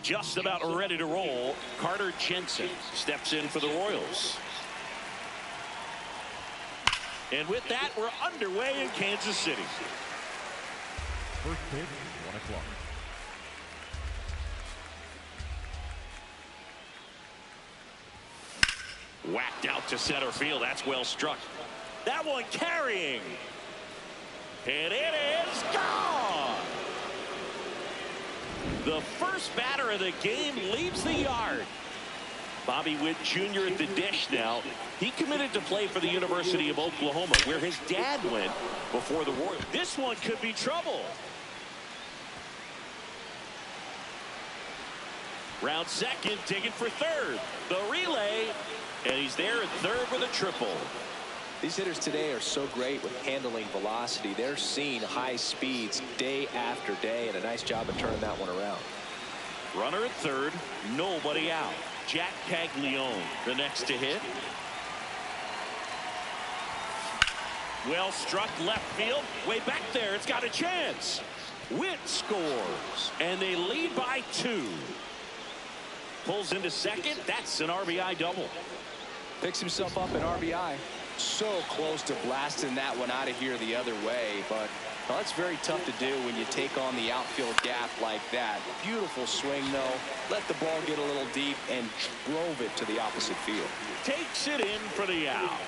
Just about ready to roll. Carter Jensen steps in for the Royals. And with that, we're underway in Kansas City. First pitch, 1 o'clock. Whacked out to center field. That's well struck. That one carrying. And it is gone. The first batter of the game leaves the yard. Bobby Witt Jr. at the dish now. He committed to play for the University of Oklahoma, where his dad went before the war. This one could be trouble. Round second, digging for third. The relay, and he's there at third with a triple. These hitters today are so great with handling velocity. They're seeing high speeds day after day, and a nice job of turning that one around. Runner at third, nobody out. Jack Caglione, the next to hit. Well struck left field. Way back there, it's got a chance. Witt scores, and they lead by 2. Pulls into second. That's an RBI double. Picks himself up an RBI. So close to blasting that one out of here the other way, but well, that's very tough to do when you take on the outfield gap like that. Beautiful swing, though. Let the ball get a little deep and drove it to the opposite field. Takes it in for the out.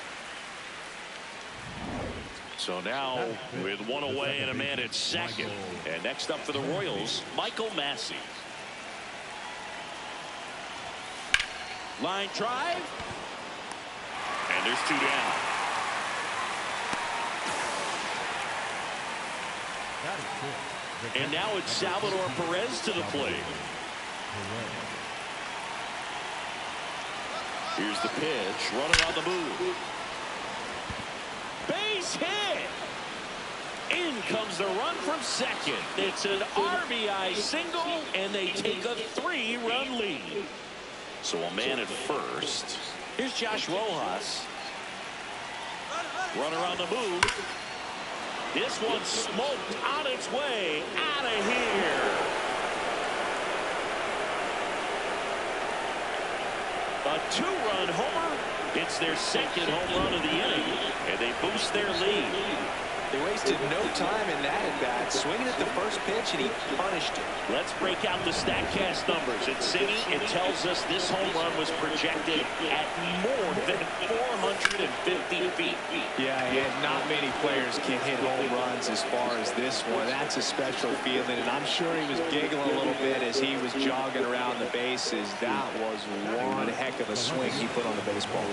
So now with one away and a man at second. And next up for the Royals, Michael Massey. Line drive. And there's 2 down. And now it's Salvador Perez to the plate. Here's the pitch. Runner on the move. Base hit. In comes the run from second. It's an RBI single, and they take a 3-run lead. So a man at first. Here's Josh Rojas. Runner on the move. This one smoked on its way out of here. A 2-run homer. It's their second home run of the inning, and they boost their lead. They wasted no time in that at-bat, swinging at the first pitch, and he punished it. Let's break out the StatCast numbers. At City, it tells us this home run was projected at more than 450 feet. Yeah, and not many players can hit home runs as far as this one. That's a special feeling, and I'm sure he was giggling a little bit as he was jogging around the bases. That was one heck of a swing he put on the baseball.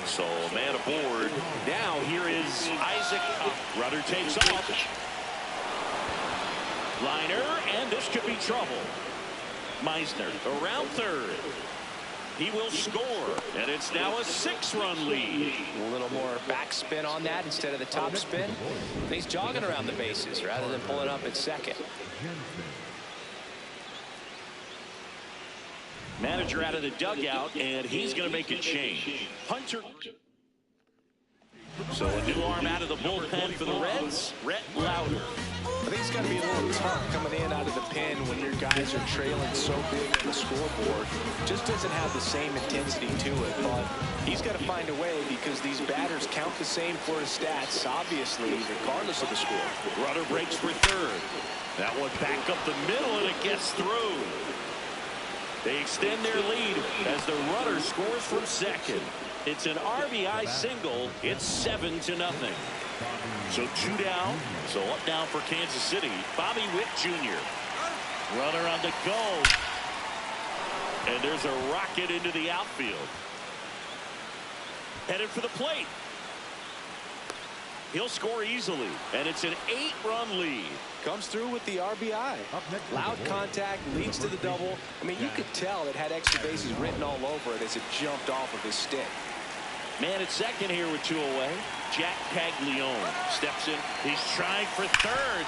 So, man aboard. Now, here is Isaac. Rudder takes off. Liner, and this could be trouble. Meisner around third. He will score, and it's now a 6-run lead. A little more backspin on that instead of the top spin. He's jogging around the bases rather than pulling up at second. Manager out of the dugout, and he's going to make a change. Hunter. So a new arm out of the bullpen for the Reds, Rhett Lauder. I think it's got to be a little tough coming in out of the pen when your guys are trailing so big on the scoreboard. Just doesn't have the same intensity to it, but he's got to find a way because these batters count the same for his stats, obviously, regardless of the score. Rudder breaks for third. That one back up the middle, and it gets through. They extend their lead as the Rudder scores from second. It's an RBI single. It's 7-0. So 2 down. So up now for Kansas City. Bobby Witt Jr. Runner on the go. And there's a rocket into the outfield. Headed for the plate. He'll score easily, and it's an 8-run lead. Comes through with the RBI. Loud contact, leads to the double. I mean, you could tell it had extra bases written all over it as it jumped off of his stick. Man at second here with 2 away. Jack Caglione steps in. He's trying for third.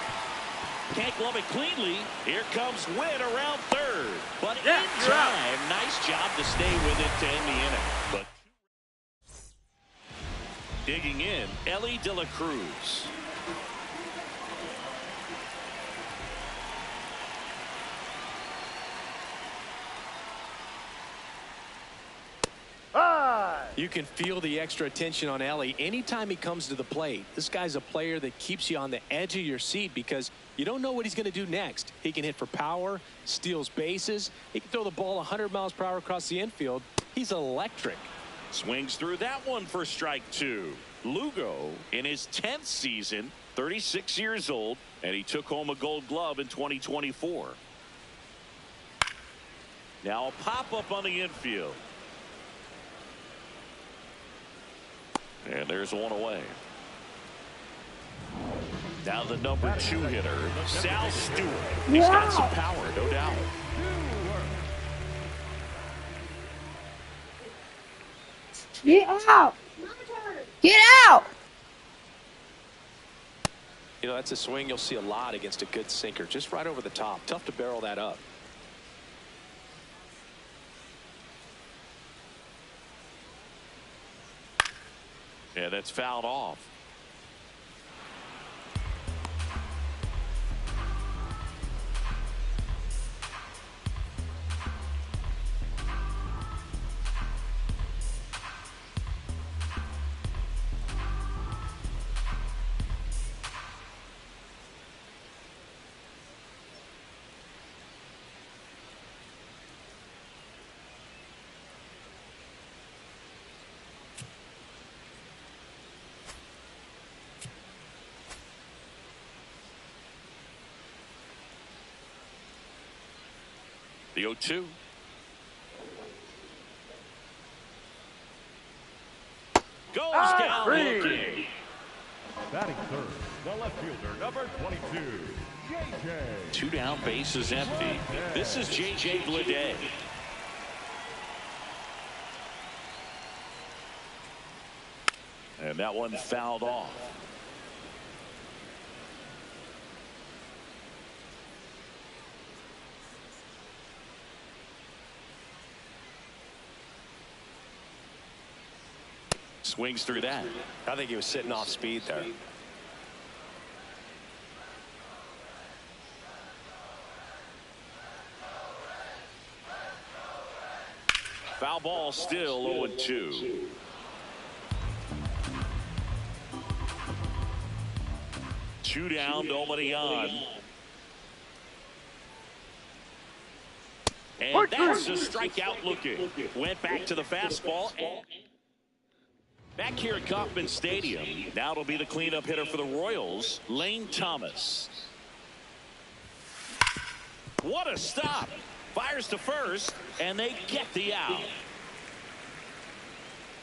Can't glove it cleanly. Here comes Witt around third. But in time, nice job to stay with it to end the inning. But digging in, Elly De La Cruz. You can feel the extra attention on Elly anytime he comes to the plate. This guy's a player that keeps you on the edge of your seat because you don't know what he's going to do next. He can hit for power, steals bases. He can throw the ball 100 miles per hour across the infield. He's electric. Swings through that one for strike 2. Lugo in his 10th season, 36 years old, and he took home a Gold Glove in 2024. Now a pop-up on the infield. And there's one away. Now the number 2 hitter, Sal Stewart. He's got some power, no doubt. Get out! Get out! You know, that's a swing you'll see a lot against a good sinker. Just right over the top. Tough to barrel that up. Yeah, that's fouled off. The 0-2. Goes down looking. Batting third, the left fielder, number 22, J.J. 2 down, bases empty. This is J.J. Bleday. And that one fouled off. Swings through that. I think he was sitting off speed there. Foul ball, still 0-2. Two down, nobody on. And that's a strikeout looking. Went back to the fastball. And back here at Kauffman Stadium, now it'll be the cleanup hitter for the Royals, Lane Thomas. What a stop. Fires to first, and they get the out.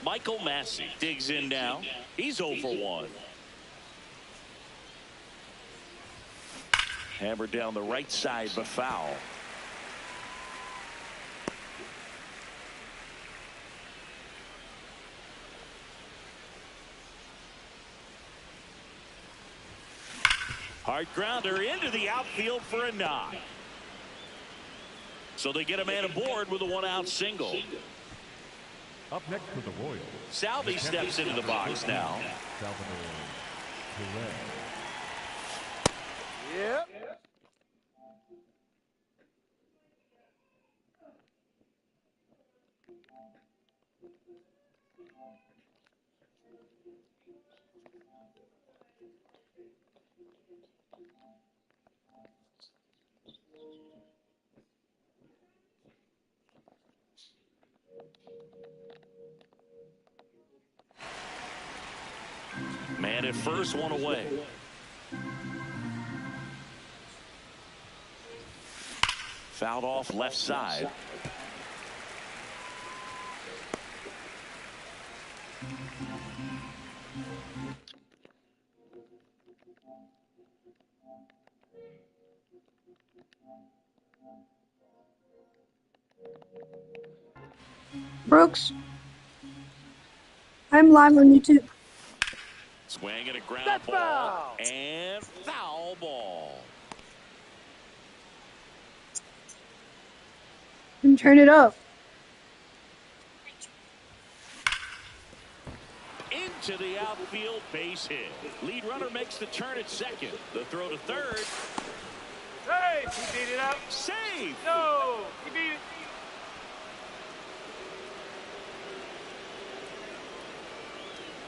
Michael Massey digs in now. He's 0 for 1. Hammered down the right side, but foul. Hard grounder into the outfield for a knock. So they get a man aboard with a 1-out single. Up next for the Royals, Salvi steps into the box now. Salvador Perez. Yep. Man at first, one away. Fouled off left side. Brooks, I'm live on YouTube. Swing and a ground ball. And foul ball. And turn it up. Into the outfield, base hit. Lead runner makes the turn at second. The throw to third. Hey, he beat it up. Save. No, he beat it.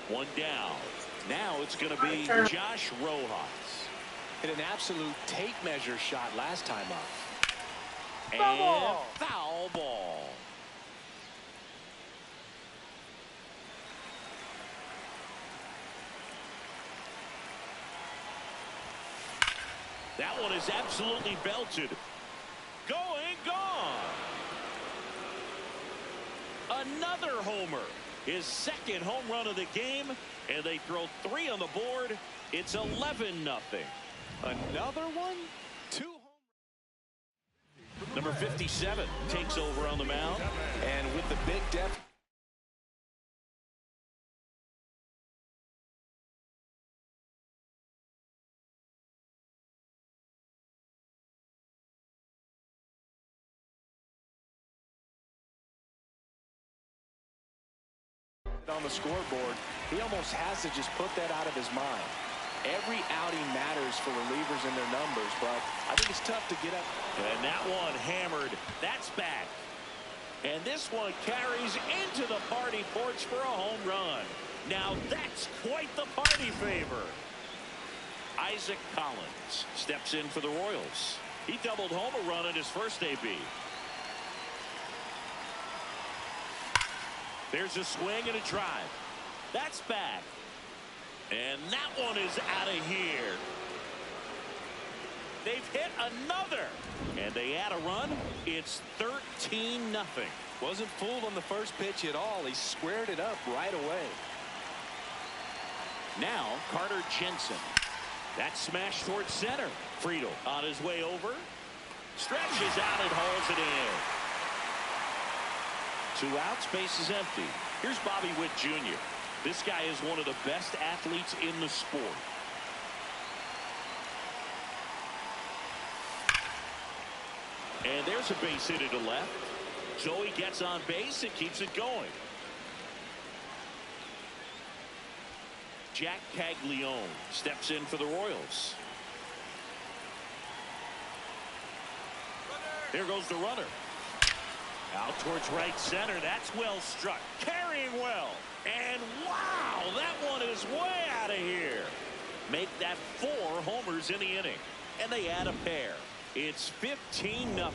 One down. Now it's going to be Josh Rojas. Hit an absolute tape measure shot last time up. And foul ball. That one is absolutely belted. Going, gone. Another homer. His second home run of the game, and they throw 3 on the board. It's 11-0. Another one? 2 home. Number 57 takes over on the mound. And with the big depth. On the scoreboard, he almost has to just put that out of his mind. Every outing matters for relievers and their numbers, but I think it's tough to get up. And that one hammered. That's back. And this one carries into the party porch for a home run. Now that's quite the party favor. Isaac Collins steps in for the Royals. He doubled home a run in his first AB. There's a swing and a drive. That's back. And that one is out of here. They've hit another. And they add a run. It's 13-0. Wasn't fooled on the first pitch at all. He squared it up right away. Now Carter Jensen. That smash towards center. Friedel on his way over. Stretches out and hauls it in. 2 outs, base is empty. Here's Bobby Witt Jr. This guy is one of the best athletes in the sport. And there's a base hit to left. So he gets on base and keeps it going. Jack Caglione steps in for the Royals. There goes the runner. Out towards right center. That's well struck. Carrying well. And wow, that one is way out of here. Make that 4 homers in the inning. And they add a pair. It's 15-0.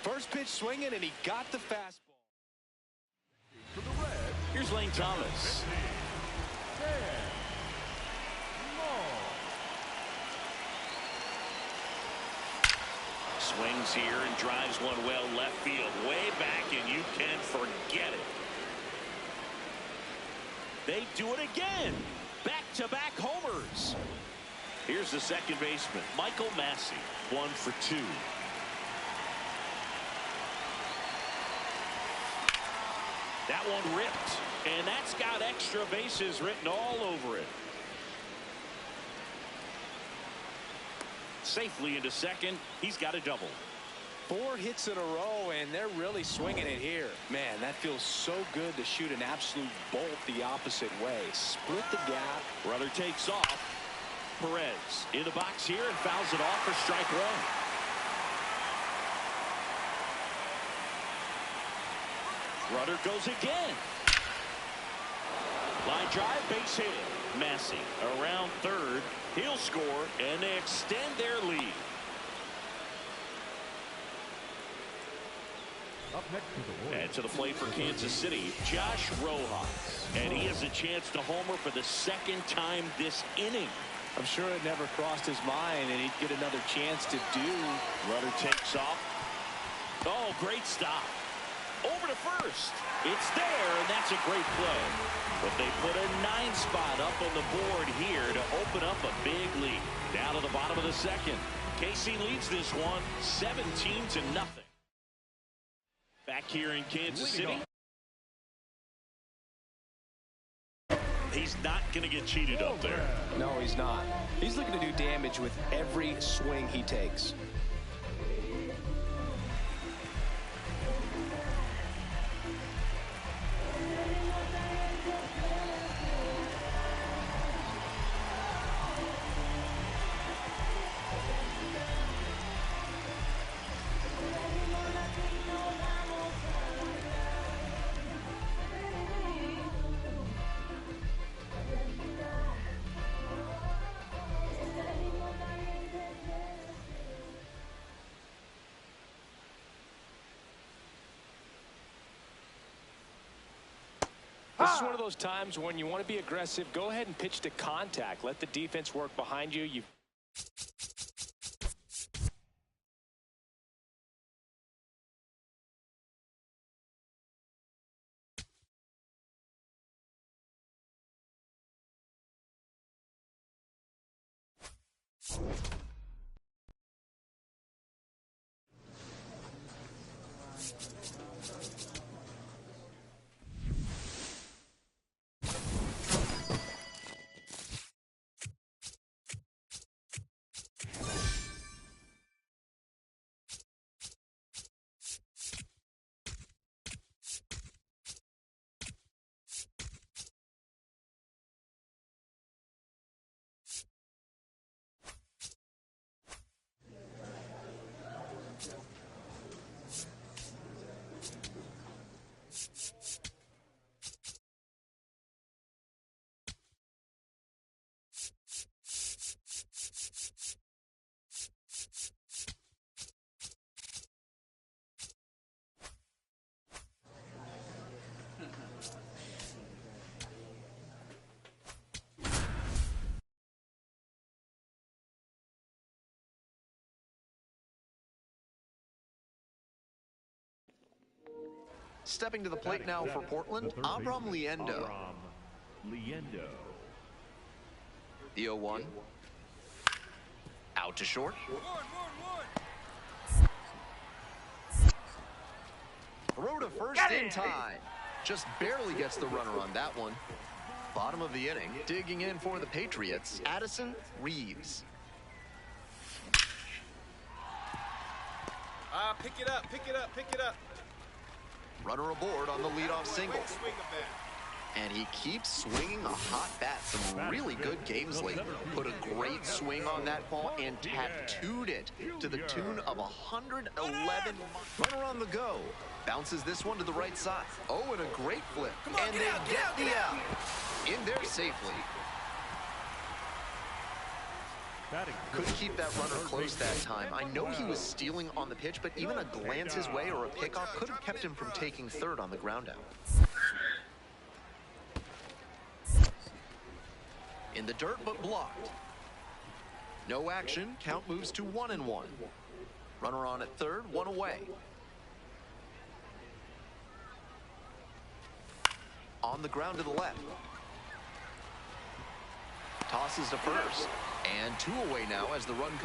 First pitch swinging, and he got the fastball. Here's Lane Thomas. Swings here and drives one well left field, way back, and you can forget it. They do it again. Back-to-back homers. Here's the second baseman, Michael Massey, 1 for 2. That one ripped, and that's got extra bases written all over it. Safely into second. He's got a double. 4 hits in a row, and they're really swinging it here. Man, that feels so good to shoot an absolute bolt the opposite way. Split the gap. Runner takes off. Perez in the box here and fouls it off for strike 1. Runner goes again. Line drive, base hit. Massey around third. He'll score, and they extend their lead. Up next to the Royals. And to the plate for Kansas City, Josh Rojas. And he has a chance to homer for the second time this inning. I'm sure it never crossed his mind, and he'd get another chance to do. Runner takes off. Oh, great stop. over to first. It's there, and that's a great play. But they put a 9 spot up on the board here to open up a big lead. Down to the bottom of the second. KC leads this one 17-0. Back here in Kansas City. He's not going to get cheated up there. No, he's not. He's looking to do damage with every swing he takes. This is one of those times when you want to be aggressive. Go ahead and pitch to contact. Let the defense work behind you. Stepping to the plate now for Portland, Abram Liendo. The 0-1. Out to short. Throw to first in time. Just barely gets the runner on that one. Bottom of the inning, digging in for the Patriots, Addison Reeves. Pick it up, pick it up, pick it up. Runner aboard on the leadoff single. And he keeps swinging a hot bat. Some really good games lately. Put a great swing on that ball and tattooed it to the tune of 111. Runner on the go. Bounces this one to the right side. Oh, and a great flip. And they get the out. In there safely. Couldn't keep that runner close that time. I know he was stealing on the pitch, but even a glance his way or a pickoff could have kept him from taking third on the ground out. In the dirt, but blocked. No action. Count moves to 1-1. Runner on at third, one away. On the ground to the left. Tosses to first. And two away now as the run comes.